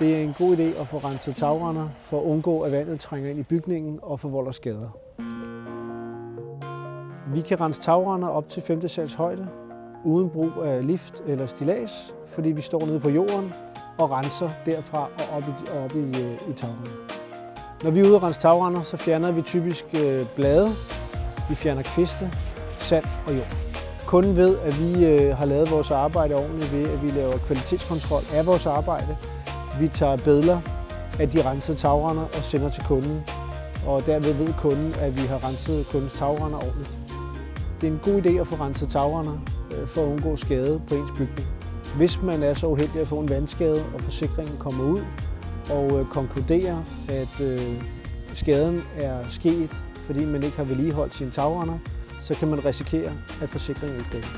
Det er en god idé at få renset tagrender for at undgå, at vandet trænger ind i bygningen og forvolder skader. Vi kan rense tagrender op til 5. sals højde, uden brug af lift eller stillads, fordi vi står nede på jorden og renser derfra og op i tagrender. Når vi er ude og rense tagrender, så fjerner vi typisk blade, vi fjerner kviste, sand og jord. Kunden ved, at vi har lavet vores arbejde ordentligt ved, at vi laver kvalitetskontrol af vores arbejde. Vi tager billeder af de rensede tagrender og sender til kunden, og derved ved kunden, at vi har renset kundens tagrender ordentligt. Det er en god idé at få renset tagrender for at undgå skade på ens bygning. Hvis man er så uheldig at få en vandskade, og forsikringen kommer ud og konkluderer, at skaden er sket, fordi man ikke har vedligeholdt sine tagrender, så kan man risikere, at forsikringen ikke dækker.